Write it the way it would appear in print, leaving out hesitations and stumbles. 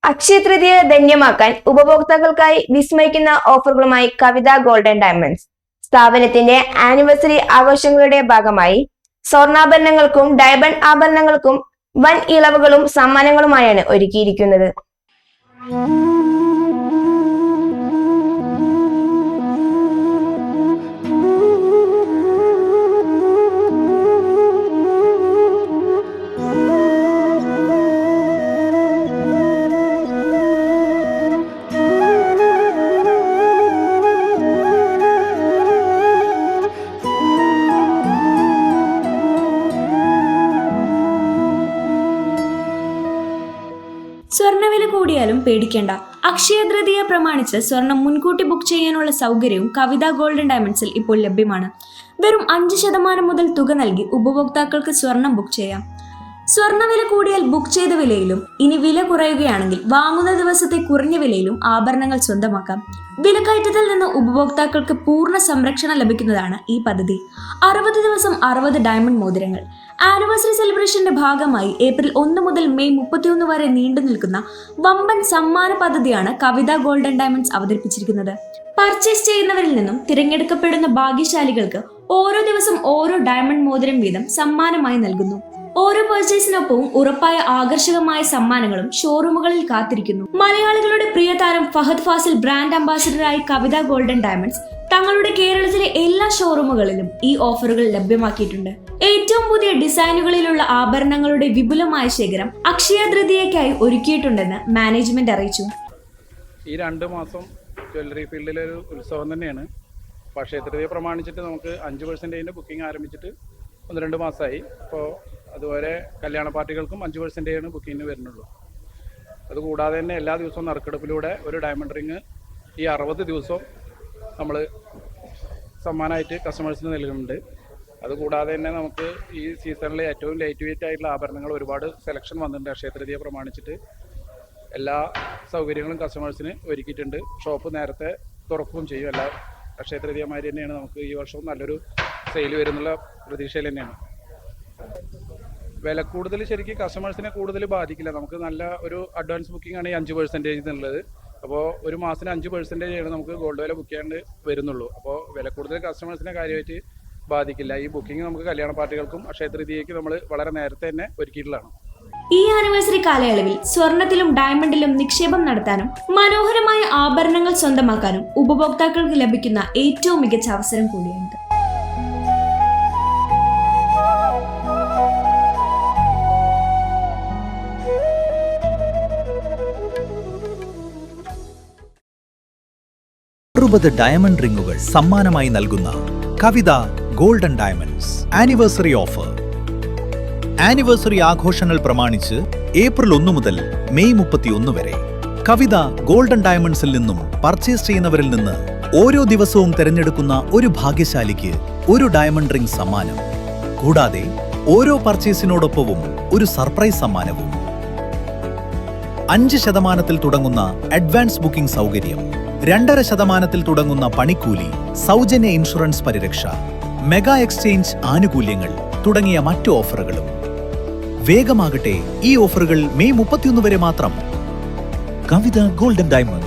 അക്ഷയതൃതീയ ധന്യമാക്കാൻ ഉപഭോക്താക്കൾക്കായി വിസ്മയിക്കുന്ന ഓഫറുകളുമായി കവിത golden diamonds. സ്ഥാപനത്തിന്റെ anniversary ആഘോഷങ്ങളുടെ ഭാഗമായി സ്വർണ്ണാഭരണങ്ങൾക്കും ഡയമണ്ട് ആഭരണങ്ങൾക്കും വൻ ഇളവുകളും സമ്മാനങ്ങളുമായാണ് ഒരുക്കിയിരിക്കുന്നത്. സ്വർണ്ണവില കൂടിയാലും പേടിക്കേണ്ട. അക്ഷയതൃതീയ പ്രമാണിച്ച് സ്വർണം മുൻകൂട്ടി ബുക്ക് ചെയ്യാനുള്ള സൗകര്യവും കവിത ഗോൾഡൻ ഡയമണ്ട്സിൽ ഇപ്പോൾ ലഭ്യമാണ്. വെറും 5% മുതൽ തുക നൽകി ഉപഭോക്താക്കൾക്ക് സ്വർണം ബുക്ക് ചെയ്യാം. സ്വർണ്ണവില കൂടിയാൽ ബുക്ക് ചെയ്ത വിലയിലും, ഇനി വില കുറയുകയാണെങ്കിൽ വാങ്ങുന്ന ദിവസത്തെ കുറഞ്ഞ വിലയിലും ആഭരണങ്ങൾ സ്വന്തമാക്കാം. വിലക്കയറ്റത്തിൽ നിന്ന് ഉപഭോക്താക്കൾക്ക് പൂർണ്ണ സംരക്ഷണം ലഭിക്കുന്നതാണ് ഈ പദ്ധതി. 60 ദിവസം 60 ഡയമണ്ട് മോതിരങ്ങൾ. ആനിവേഴ്സറി സെലിബ്രേഷന്റെ ഭാഗമായി ഏപ്രിൽ 1 മുതൽ മെയ് 31 വരെ നീണ്ടു നിൽക്കുന്ന വമ്പൻ സമ്മാന പദ്ധതിയാണ് കവിത ഗോൾഡൻ ഡയമണ്ട്സ് അവതരിപ്പിച്ചിരിക്കുന്നത്. പർച്ചേസ് ചെയ്യുന്നവരിൽ നിന്നും തിരഞ്ഞെടുക്കപ്പെടുന്ന ഭാഗ്യശാലികൾക്ക് ഓരോ ദിവസം ഓരോ ഡയമണ്ട് മോതിരം വീതം സമ്മാനമായി നൽകുന്നു. ഓരോ പർച്ചേസിനൊപ്പവും ഉറപ്പായ ആകർഷകമായ സമ്മാനങ്ങളും ഷോറൂമുകളിൽ കാത്തിരിക്കുന്നു. മലയാളികളുടെ പ്രിയ താരം ഫഹദ് ഫാസിൽ ബ്രാൻഡ് അംബാസിഡറായി കവിത ഗോൾഡൻ ഡയമണ്ട്സ് തങ്ങളുടെ കേരളത്തിലെ എല്ലാ ഷോറൂമുകളിലും ഈ ഓഫറുകൾ ലഭ്യമാക്കിയിട്ടുണ്ട്. ഏറ്റവും പുതിയ ഡിസൈനുകളിലുള്ള ആഭരണങ്ങളുടെ വിപുലമായ ശേഖരം അക്ഷയതൃതീയയ്ക്കായി ഒരുക്കിയിട്ടുണ്ടെന്ന് മാനേജ്മെന്റ് അറിയിച്ചു. ഈ 2 മാസം ജ്വല്ലറി ഫീൽഡിലെ ഒരു ഉത്സവം തന്നെയാണ്. അക്ഷയതൃതീയ പ്രമാണിച്ചിട്ട് നമുക്ക് 5% ബുക്കിംഗ് ആരംഭിച്ചിട്ട് 1-2 മാസമായി. അപ്പോൾ അതുപോലെ കല്യാണ പാർട്ടികൾക്കും 5% ബുക്കിങ്ങിന് വരുന്നുള്ളൂ. അതുകൂടാതെ തന്നെ എല്ലാ ദിവസവും നറുക്കെടുപ്പിലൂടെ ഒരു ഡയമണ്ട് റിങ് ഈ 60 ദിവസവും നമ്മൾ സമ്മാനമായിട്ട് കസ്റ്റമേഴ്സിന് നൽകുന്നുണ്ട്. അതുകൂടാതെ തന്നെ നമുക്ക് ഈ സീസണിലെ ഏറ്റവും ലൈറ്റ് വെയിറ്റ് ആയിട്ടുള്ള ആഭരണങ്ങൾ ഒരുപാട് സെലക്ഷൻ വന്നിട്ടുണ്ട്. അക്ഷയതൃതീയ പ്രമാണിച്ചിട്ട് എല്ലാ സൗകര്യങ്ങളും കസ്റ്റമേഴ്സിന് ഒരുക്കിയിട്ടുണ്ട്. ഷോപ്പ് നേരത്തെ തുറക്കുകയും ചെയ്യും. എല്ലാ അക്ഷയതൃതീയമാതിരി തന്നെയാണ് നമുക്ക് ഈ വർഷവും നല്ലൊരു സെയിൽ വരുന്നുള്ള പ്രതീക്ഷയിൽ തന്നെയാണ്. വില കൂടുതൽ ശരിക്കും കസ്റ്റമേഴ്സിനെ കൂടുതൽ ബാധിക്കില്ല. നമുക്ക് നല്ല ഒരു അഡ്വാൻസ് ബുക്കിംഗ് ആണ് ഈ 5% എന്നുള്ളത്. അപ്പോൾ ഒരു മാസത്തിന് 5% നമുക്ക് ഗോൾഡ് വില ബുക്ക് ചെയ്യാണ്ട് വരുന്നുള്ളൂ. അപ്പോൾ വില കൂടുതൽ കസ്റ്റമേഴ്സിനെ കാര്യമായിട്ട് ബാധിക്കില്ല. ഈ ബുക്കിംഗ് നമുക്ക് കല്യാണ പാർട്ടികൾക്കും അക്ഷയതൃതീയയ്ക്ക് നമ്മൾ വളരെ നേരത്തെ തന്നെ ഒരുക്കിയിട്ടുള്ളതാണ്. ഈ ആനിവേഴ്സറി കാലയളവിൽ സ്വർണത്തിലും ഡയമണ്ടിലും നിക്ഷേപം നടത്താനും മനോഹരമായ ആഭരണങ്ങൾ സ്വന്തമാക്കാനും ഉപഭോക്താക്കൾക്ക് ലഭിക്കുന്ന ഏറ്റവും മികച്ച അവസരം കൂടിയാണിത്. ഡയമണ്ട് റിങ്ങുകൾ സമ്മാനമായി നൽകുന്ന Kavitha golden diamonds anniversary offer. Anniversary ആഘോഷങ്ങൾ പ്രമാണിച്ച് ഏപ്രിൽ 1 മുതൽ മെയ് 31 വരെ കവിത ഗോൾഡൻ ഡയമണ്ട്സിൽ നിന്നും പർച്ചേസ് ചെയ്യുന്നവരിൽ നിന്ന് ഓരോ ദിവസവും തിരഞ്ഞെടുക്കുന്ന ഒരു ഭാഗ്യശാലിക്ക് ഒരു ഡയമണ്ട് റിംഗ് സമ്മാനം. കൂടാതെ ഓരോ പർച്ചേസിനോടൊപ്പവും ഒരു സർപ്രൈസ് സമ്മാനവും. 5% തുടങ്ങുന്ന അഡ്വാൻസ് ബുക്കിംഗ് സൗകര്യം, 2.5% തുടങ്ങുന്ന പണിക്കൂലി, സൗജന്യ ഇൻഷുറൻസ് പരിരക്ഷ, മെഗാ എക്സ്ചേഞ്ച് ആനുകൂല്യങ്ങൾ തുടങ്ങിയ മറ്റു ഓഫറുകളും. വേഗമാകട്ടെ, ഈ ഓഫറുകൾ മെയ് 31 വരെ മാത്രം. കവിത ഗോൾഡൻ ഡയമണ്ട്.